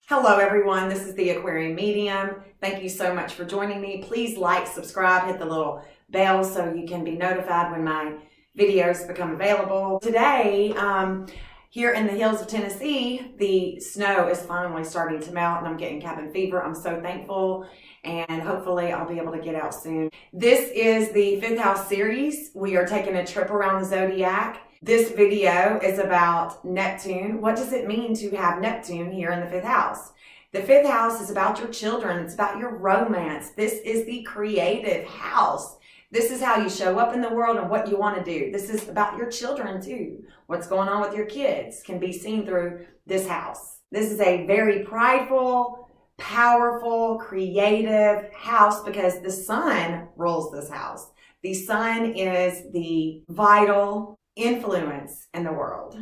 Hello everyone, this is the Aquarian Medium. Thank you so much for joining me. Please like, subscribe, hit the little bell so you can be notified when my videos become available. Today, here in the hills of Tennessee, the snow is finally starting to melt and I'm getting cabin fever. I'm so thankful and hopefully I'll be able to get out soon. This is the 5th house series. We are taking a trip around the zodiac. This video is about Neptune. What does it mean to have Neptune here in the 5th house? The 5th house is about your children. It's about your romance. This is the creative house. This is how you show up in the world and what you want to do. This is about your children too. What's going on with your kids can be seen through this house. This is a very prideful, powerful, creative house because the sun rules this house. The sun is the vital influence in the world.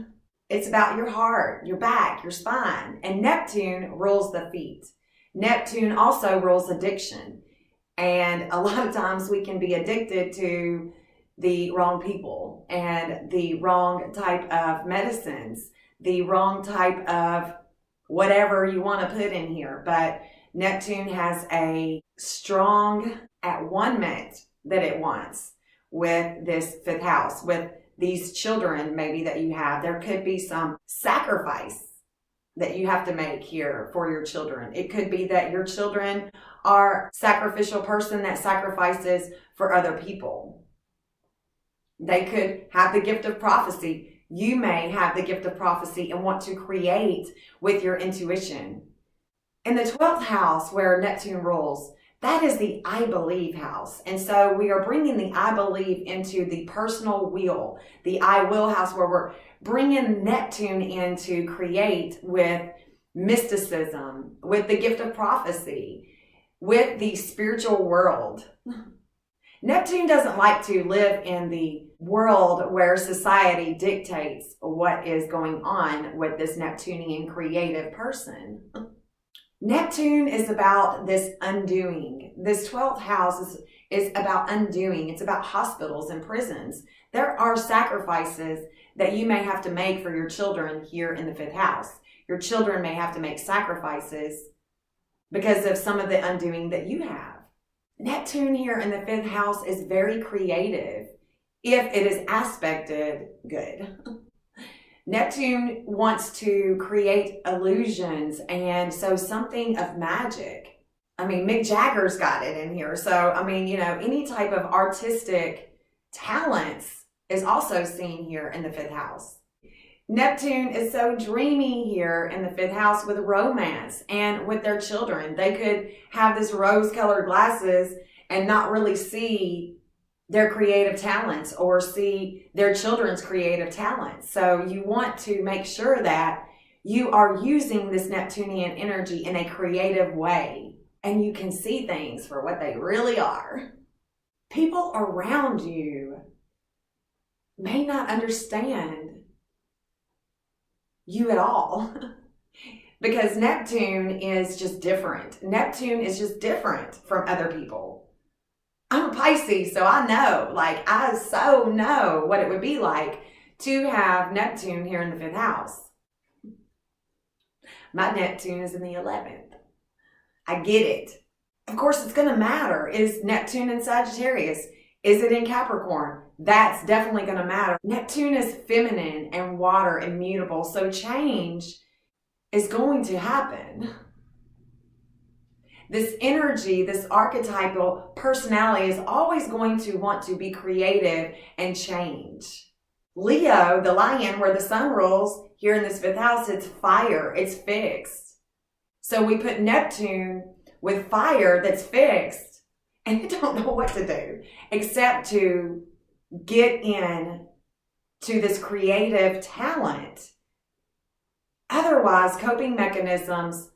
It's about your heart, your back, your spine, and Neptune rules the feet. Neptune also rules addiction, and a lot of times we can be addicted to the wrong people and the wrong type of medicines, the wrong type of whatever you want to put in here. But Neptune has a strong at-one-ment that it wants with this 5th house, with these children maybe that you have. There could be some sacrifice that you have to make here for your children. It could be that your children are a sacrificial person that sacrifices for other people. They could have the gift of prophecy. You may have the gift of prophecy and want to create with your intuition. In the 12th house where Neptune rules, that is the I believe house. And so we are bringing the I believe into the personal wheel, the I will house, where we're bringing Neptune in to create with mysticism, with the gift of prophecy, with the spiritual world. Neptune doesn't like to live in the world where society dictates what is going on with this Neptunian creative person. Neptune is about this undoing. This 12th house is about undoing. It's about hospitals and prisons. There are sacrifices that you may have to make for your children here in the 5th house. Your children may have to make sacrifices because of some of the undoing that you have. Neptune here in the 5th house is very creative if it is aspected good. Neptune wants to create illusions, and so something of magic. I mean, Mick Jagger's got it in here. So, I mean, any type of artistic talents is also seen here in the 5th house. Neptune is so dreamy here in the 5th house with romance and with their children. They could have this rose-colored glasses and not really see their creative talents or see their children's creative talents. So you want to make sure that you are using this Neptunian energy in a creative way and you can see things for what they really are. People around you may not understand you at all because Neptune is just different. Neptune is just different from other people. I'm a Pisces, so I know, I so know what it would be like to have Neptune here in the 5th house. My Neptune is in the 11th. I get it. Of course, it's going to matter. Is Neptune in Sagittarius? Is it in Capricorn? That's definitely going to matter. Neptune is feminine and water and mutable, so change is going to happen. This energy, this archetypal personality is always going to want to be creative and change. Leo, the lion, where the sun rules, here in this 5th house, it's fire, it's fixed. So we put Neptune with fire that's fixed, and you don't know what to do except to get in to this creative talent. Otherwise, coping mechanisms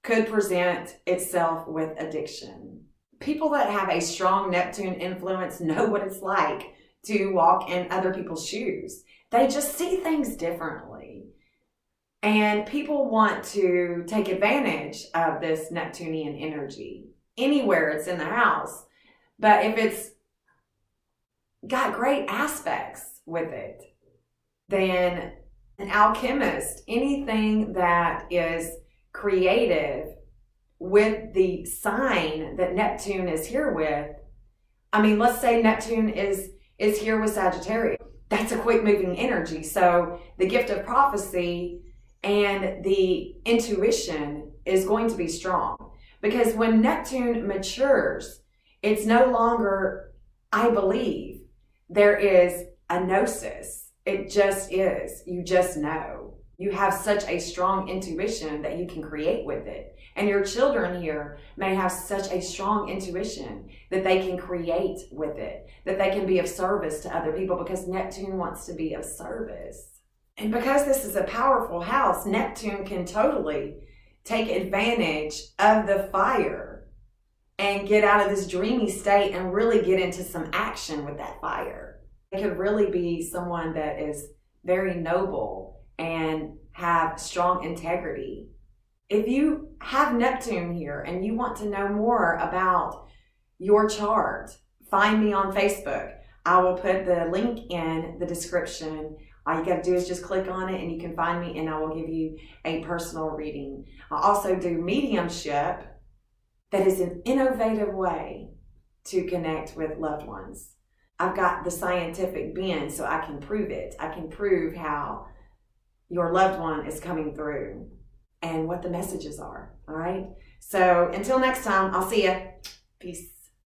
could present itself with addiction. People that have a strong Neptune influence know what it's like to walk in other people's shoes. They just see things differently. And people want to take advantage of this Neptunian energy anywhere it's in the house. But if it's got great aspects with it, then an alchemist, anything that is creative with the sign that Neptune is here with. I mean, let's say Neptune is here with Sagittarius. That's a quick moving energy. So the gift of prophecy and the intuition is going to be strong, because when Neptune matures, it's no longer, I believe. There is a gnosis. It just is. You just know. You have such a strong intuition that you can create with it. And your children here may have such a strong intuition that they can create with it, that they can be of service to other people, because Neptune wants to be of service. And because this is a powerful house, Neptune can totally take advantage of the fire and get out of this dreamy state and really get into some action with that fire. It could really be someone that is very noble and have strong integrity. If you have Neptune here and you want to know more about your chart, find me on Facebook. I will put the link in the description. All you got to do is just click on it and you can find me, and I will give you a personal reading. I also do mediumship. That is an innovative way to connect with loved ones. I've got the scientific bend, so I can prove it. I can prove how your loved one is coming through and what the messages are. All right. So until next time, I'll see you. Peace.